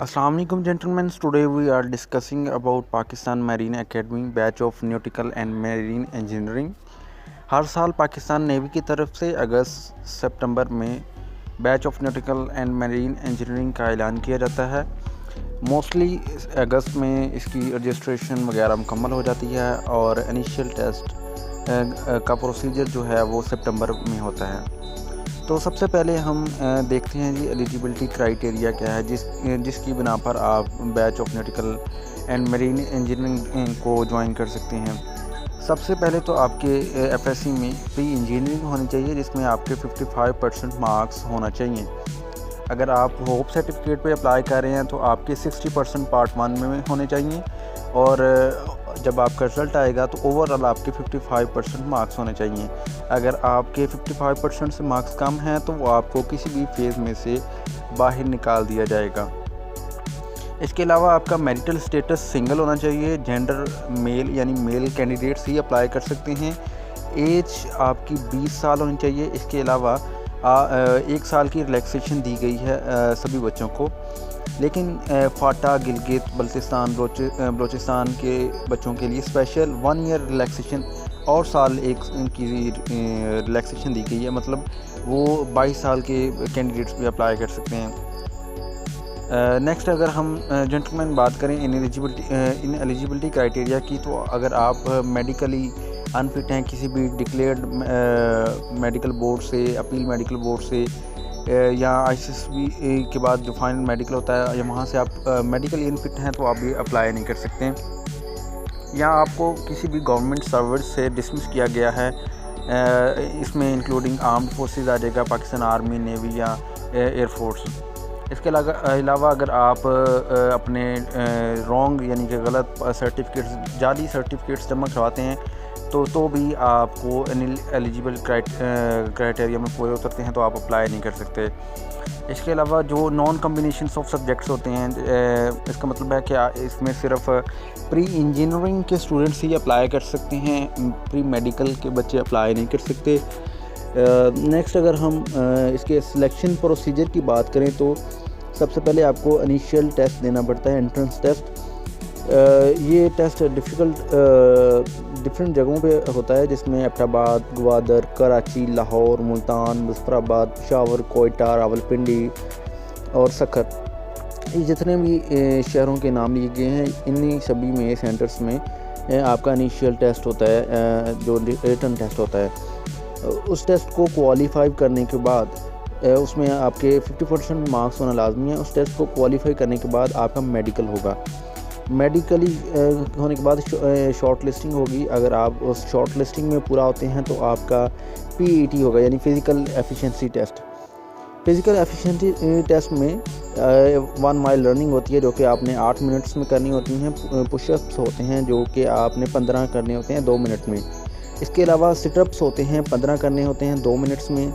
Assalamu alaikum gentlemen. Today we are discussing about Pakistan Marine Academy batch of nautical and marine engineering. हर साल Pakistan navy की तरफ से अगस्त सितंबर में batch of nautical and marine engineering का ऐलान किया जाता है। मोस्टली अगस्त में इसकी रजिस्ट्रेशन वगैरह मुकम्मल हो जाती है और इनिशियल टेस्ट का प्रोसीजर जो है वो सितंबर में होता है। तो सबसे पहले हम देखते हैं जी एलिजिबिलिटी क्राइटेरिया क्या है जिसकी बिना पर आप batch of nautical and marine engineering को ज्वाइन कर सकते हैं। सबसे पहले तो आपके एफएससी में प्री इंजीनियरिंग होनी चाहिए जिसमें आपके 55% मार्क्स होना चाहिए। अगर आप होप सर्टिफिकेट पे अप्लाई कर रहे हैं तो आपके 60% पार्ट 1 में होने चाहिए और जब आपका रिज़ल्ट आएगा तो ओवरऑल आपके 55% मार्क्स होने चाहिए। अगर आपके 55% से मार्क्स कम हैं तो वो आपको किसी भी फेज़ में से बाहर निकाल दिया जाएगा। इसके अलावा आपका मैरिटल स्टेटस सिंगल होना चाहिए। जेंडर मेल यानी मेल कैंडिडेट्स ही अप्लाई कर सकते हैं। एज आपकी 20 साल होनी चाहिए। इसके अलावा 1 साल की रिलैक्सेशन दी गई है सभी बच्चों को, लेकिन फाटा, गिलगित, बल्तिस्तान, बलोचिस्तान के बच्चों के लिए स्पेशल 1 ईयर रिलैक्सेशन और साल एक की रिलैक्सेशन दी गई है। मतलब वो 22 साल के कैंडिडेट्स भी अप्लाई कर सकते हैं। नेक्स्ट अगर हम जेंटलमैन बात करें इन एलिजिबिलिटी क्राइटेरिया की, तो अगर आप मेडिकली अनफिट हैं किसी भी डिक्लेयर्ड मेडिकल बोर्ड से, अपील मेडिकल बोर्ड से या आईसीएसबी के बाद जो फाइनल मेडिकल होता है या वहाँ से आप मेडिकली अनफिट हैं तो आप भी अप्लाई नहीं कर सकते हैं। या आपको किसी भी गवर्नमेंट सर्विस से डिसमिस किया गया है, इसमें इंक्लूडिंग आर्म्ड फोर्सेस आ जाएगा, पाकिस्तान आर्मी, नेवी या एयरफोर्स। इसके अलावा अगर आप अपने रॉन्ग यानी कि गलत सर्टिफिकेट्स, जाली सर्टिफिकेट्स जमा करवाते हैं तो भी आपको एलिजिबल क्राइटेरिया में पूरे उतरते हैं तो आप अप्लाई नहीं कर सकते। इसके अलावा जो नॉन कम्बिनेशंस ऑफ सब्जेक्ट्स होते हैं, इसका मतलब है कि इसमें सिर्फ प्री इंजीनियरिंग के स्टूडेंट्स ही अप्लाई कर सकते हैं, प्री मेडिकल के बच्चे अप्लाई नहीं कर सकते। नेक्स्ट अगर हम इसके सिलेक्शन प्रोसीजर की बात करें तो सबसे पहले आपको इनिशियल टेस्ट देना पड़ता है, एंट्रेंस टेस्ट। ये टेस्ट डिफरेंट जगहों पे होता है जिसमें एबटाबाद, ग्वादर, कराची, लाहौर, मुल्तान, मुजफ्फराबाद, पेशावर, कोयटा, रावलपिंडी और सखर, ये जितने भी शहरों के नाम लिए गए हैं इन्हीं सभी में सेंटर्स में आपका इनिशियल टेस्ट होता है, जो रिटन टेस्ट होता है। उस टेस्ट को क्वालिफाई करने के बाद उसमें आपके 50% मार्क्स होना लाजमी है। उस टेस्ट को क्वालिफाई करने के बाद आपका मेडिकल होगा। मेडिकली होने के बाद शॉर्ट लिस्टिंग होगी। अगर आप उस शॉर्ट लिस्टिंग में पूरा होते हैं तो आपका पीईटी होगा यानी physical efficiency test. Physical efficiency test में 1 माइल रनिंग होती है जो कि आपने 8 मिनट्स में करनी होती हैं। पुशअप्स होते हैं जो कि आपने 15 करने होते हैं 2 मिनट में। इसके अलावा सिटअप्स होते हैं 15 करने होते हैं 2 मिनट्स में,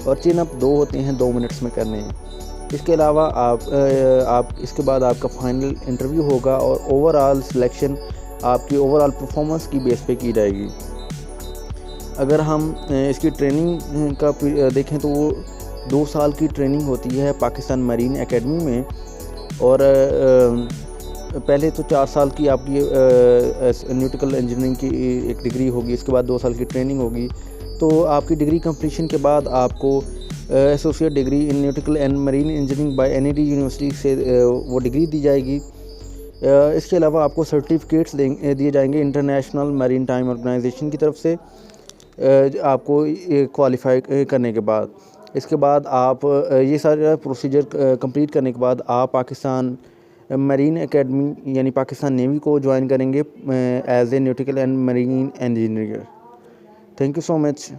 और चिन अप 2 होते हैं 2 मिनट्स में करने हैं। इसके अलावा आप इसके बाद आपका फाइनल इंटरव्यू होगा और ओवरऑल सिलेक्शन आपकी ओवरऑल परफॉर्मेंस की बेस पे की जाएगी। अगर हम इसकी ट्रेनिंग का देखें तो वो 2 साल की ट्रेनिंग होती है पाकिस्तान मरीन एकेडमी में, और पहले तो 4 साल की आपकी न्यूटिकल इंजीनियरिंग की एक डिग्री होगी, इसके बाद 2 साल की ट्रेनिंग होगी। तो आपकी डिग्री कंप्लीशन के बाद आपको associate degree in न्यूटिकल and marine engineering bye NED university से वो डिग्री दी जाएगी। इसके अलावा आपको सर्टिफिकेट्स दिए जाएंगे इंटरनेशनल मैरीन टाइम ऑर्गेनाइजेशन की तरफ से आपको क्वालिफाई करने के बाद। इसके बाद आप ये सारा प्रोसीजर कंप्लीट करने के बाद आप पाकिस्तान मरीन एकेडमी यानी पाकिस्तान नेवी को ज्वाइन करेंगे as a nautical and marine engineer. Thank you so much.